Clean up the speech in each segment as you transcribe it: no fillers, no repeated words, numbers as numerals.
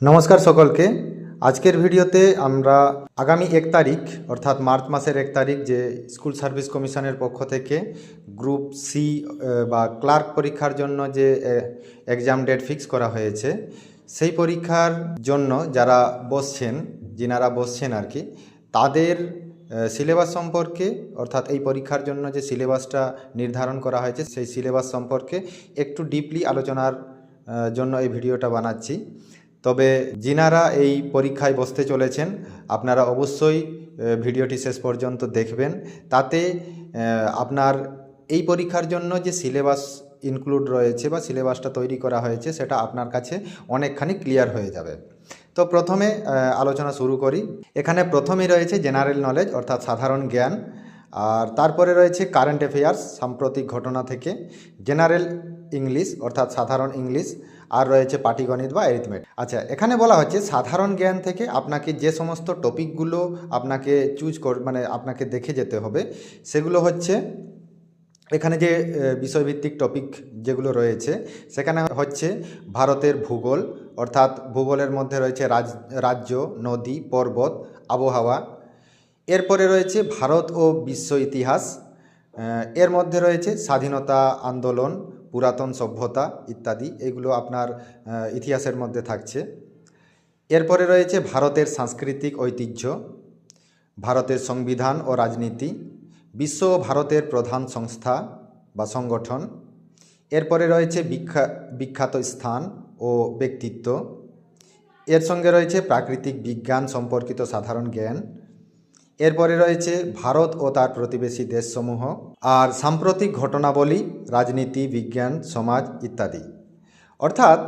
নমস্কার সকলকে। আজকের ভিডিওতে আমরা আগামী 1 তারিখ অর্থাৎ মার্চ মাসের 1 তারিখ যে স্কুল সার্ভিস কমিশনের পক্ষ থেকে গ্রুপ সি বা ক্লার্ক পরীক্ষার জন্য যে এক্সাম ডেট ফিক্স করা হয়েছে, সেই পরীক্ষার জন্য যিনারা বসছেন আর কি, তাদের সিলেবাস সম্পর্কে অর্থাৎ এই পরীক্ষার জন্য যে সিলেবাসটা নির্ধারণ করা হয়েছে সেই সিলেবাস সম্পর্কে একটু ডিপলি আলোচনার জন্য এই ভিডিওটা বানাচ্ছি। তবে যিনারা এই পরীক্ষায় বসতে চলেছেন আপনারা অবশ্যই ভিডিওটি শেষ পর্যন্ত দেখবেন। তাতে আপনার এই পরীক্ষার জন্য যে সিলেবাস ইনক্লুড রয়েছে বা সিলেবাসটা তৈরি করা হয়েছে সেটা আপনার কাছে অনেকখানি ক্লিয়ার হয়ে যাবে। তো প্রথমে আলোচনা শুরু করি। এখানে প্রথমেই রয়েছে জেনারেল নলেজ অর্থাৎ সাধারণ জ্ঞান, আর তারপরে রয়েছে কারেন্ট অ্যাফেয়ার্স সাম্প্রতিক ঘটনা থেকে, জেনারেল ইংলিশ অর্থাৎ সাধারণ ইংলিশ, আর রয়েছে পাটিগণিত বা অ্যারিথমেটিক। আচ্ছা, এখানে বলা হচ্ছে সাধারণ জ্ঞান থেকে আপনাকে যে সমস্ত টপিকগুলো আপনাকে আপনাকে দেখে যেতে হবে সেগুলো হচ্ছে, এখানে যে বিষয়ভিত্তিক টপিক যেগুলো রয়েছে সেখানে হচ্ছে ভারতের ভূগোল অর্থাৎ ভূগোলের মধ্যে রয়েছে রাজ্য, নদী, পর্বত, আবহাওয়া। এরপরে রয়েছে ভারত ও বিশ্ব ইতিহাস, এর মধ্যে রয়েছে স্বাধীনতা আন্দোলন, পুরাতন সভ্যতা ইত্যাদি, এগুলো আপনার ইতিহাসের মধ্যে থাকছে। এরপরে রয়েছে ভারতের সাংস্কৃতিক ঐতিহ্য, ভারতের সংবিধান ও রাজনীতি, বিশ্ব ও ভারতের প্রধান সংস্থা বা সংগঠন। এরপরে রয়েছে বিখ্যাত স্থান ও ব্যক্তিত্ব। এর সঙ্গে রয়েছে প্রাকৃতিক বিজ্ঞান সম্পর্কিত সাধারণ জ্ঞান। এরপরে রয়েছে ভারত ও তার প্রতিবেশী দেশসমূহ, আর সাম্প্রতিক ঘটনাবলী, রাজনীতি, বিজ্ঞান, সমাজ ইত্যাদি। অর্থাৎ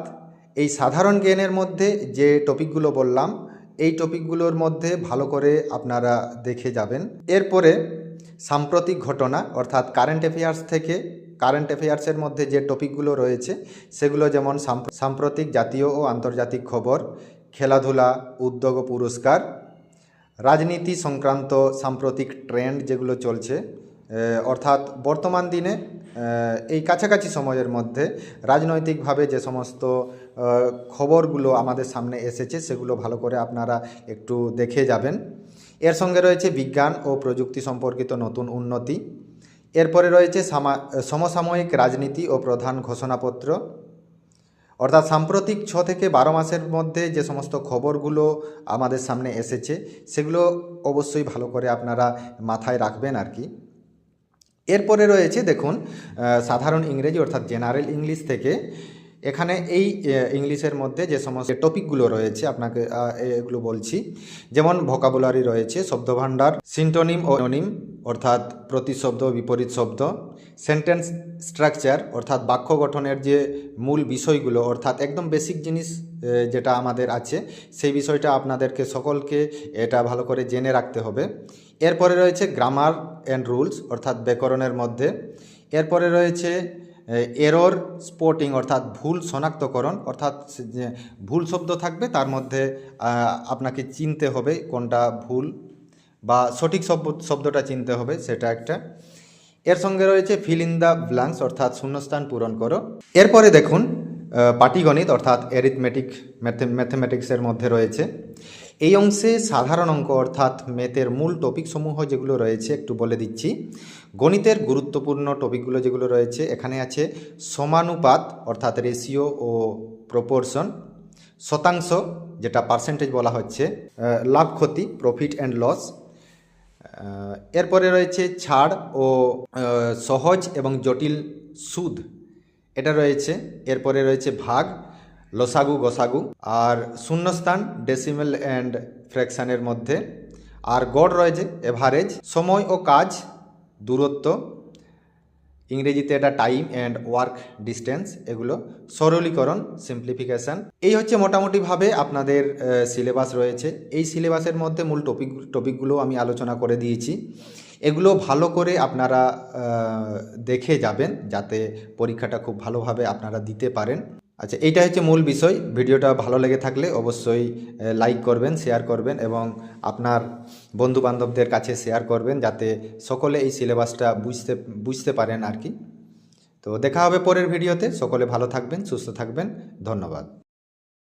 এই সাধারণ জ্ঞানের মধ্যে যে টপিকগুলো বললাম এই টপিকগুলোর মধ্যে ভালো করে আপনারা দেখে যাবেন। এরপরে সাম্প্রতিক ঘটনা অর্থাৎ কারেন্ট অ্যাফেয়ার্স থেকে, কারেন্ট অ্যাফেয়ার্সের মধ্যে যে টপিকগুলো রয়েছে সেগুলো যেমন সাম্প্রতিক জাতীয় ও আন্তর্জাতিক খবর, খেলাধুলা, উদ্যোগ ও পুরস্কার, রাজনীতি সংক্রান্ত সাম্প্রতিক ট্রেন্ড যেগুলো চলছে, অর্থাৎ বর্তমান দিনে এই কাছাকাছি সময়ের মধ্যে রাজনৈতিকভাবে যে সমস্ত খবরগুলো আমাদের সামনে এসেছে সেগুলো ভালো করে আপনারা একটু দেখে যাবেন। এর সঙ্গে রয়েছে বিজ্ঞান ও প্রযুক্তি সম্পর্কিত নতুন উন্নতি। এরপরে রয়েছে সমসাময়িক রাজনীতি ও প্রধান ঘোষণাপত্র, অর্থাৎ সাম্প্রতিক 6 থেকে 12 মাসের মধ্যে যে সমস্ত খবরগুলো আমাদের সামনে এসেছে সেগুলো অবশ্যই ভালো করে আপনারা মাথায় রাখবেন আর কি। এরপরে রয়েছে দেখুন সাধারণ ইংরেজি অর্থাৎ জেনারেল ইংলিশ থেকে, এখানে এই ইংলিশের মধ্যে যে সমস্ত টপিকগুলো রয়েছে আপনাকে এগুলো বলছি। যেমন ভোকাবুলারি রয়েছে, শব্দভাণ্ডার, সিন্টোনিম ও অ্যানোনিম অর্থাৎ প্রতিশব্দ ও বিপরীত শব্দ, সেন্টেন্স স্ট্রাকচার অর্থাৎ বাক্য গঠনের যে মূল বিষয়গুলো অর্থাৎ একদম বেসিক জিনিস যেটা আমাদের আছে সেই বিষয়টা আপনাদেরকে সকলকে এটা ভালো করে জেনে রাখতে হবে। এরপরে রয়েছে গ্রামার অ্যান্ড রুলস অর্থাৎ ব্যাকরণের মধ্যে। এরপরে রয়েছে এরর স্পটিং অর্থাৎ ভুল শনাক্তকরণ, অর্থাৎ যে ভুল শব্দ থাকবে তার মধ্যে আপনাকে চিনতে হবে কোনটা ভুল বা সঠিক শব্দটা চিনতে হবে, সেটা একটা। এর সঙ্গে রয়েছে ফিল ইন দ্য ব্ল্যাঙ্কস অর্থাৎ শূন্যস্থান পূরণ করো। এরপরে দেখুন পাটিগণিত অর্থাৎ ম্যাথমেটিক্সের মধ্যে রয়েছে। এই অংশে সাধারণ অঙ্ক অর্থাৎ ম্যাথের মূল টপিকসমূহ যেগুলো রয়েছে একটু বলে দিচ্ছি। গণিতের গুরুত্বপূর্ণ টপিকগুলো যেগুলো রয়েছে এখানে আছে সমানুপাত অর্থাৎ রেশিও ও প্রপোর্শন, শতাংশ যেটা পার্সেন্টেজ বলা হচ্ছে, লাভ ক্ষতি প্রফিট অ্যান্ড লস। এরপরে রয়েছে ছাড় ও সহজ এবং জটিল সুদ, এটা রয়েছে। এরপরে রয়েছে ভাগ, লসাগু, গসাগু, আর শূন্যস্থান ডেসিমেল অ্যান্ড ফ্র্যাকশানের মধ্যে, আর গড় রয়েছে এভারেজ, সময় ও কাজ, দূরত্ব, ইংরেজিতে এটা টাইম অ্যান্ড ওয়ার্ক ডিস্টেন্স, এগুলো সরলীকরণ সিম্পলিফিকেশান। এই হচ্ছে মোটামুটিভাবে আপনাদের সিলেবাস রয়েছে। এই সিলেবাসের মধ্যে মূল টপিকগুলো আমি আলোচনা করে দিয়েছি। এগুলো ভালো করে আপনারা দেখে যাবেন যাতে পরীক্ষাটা খুব ভালোভাবে আপনারা দিতে পারেন। আচ্ছা, এইটা হচ্ছে মূল বিষয়। ভিডিওটা ভালো লেগে থাকলে অবশ্যই লাইক করবেন, শেয়ার করবেন এবং আপনার বন্ধুবান্ধবদের কাছে শেয়ার করবেন যাতে সকলে এই সিলেবাসটা বুঝতে পারেন আর কি। তো দেখা হবে পরের ভিডিওতে। সকলে ভালো থাকবেন, সুস্থ থাকবেন। ধন্যবাদ।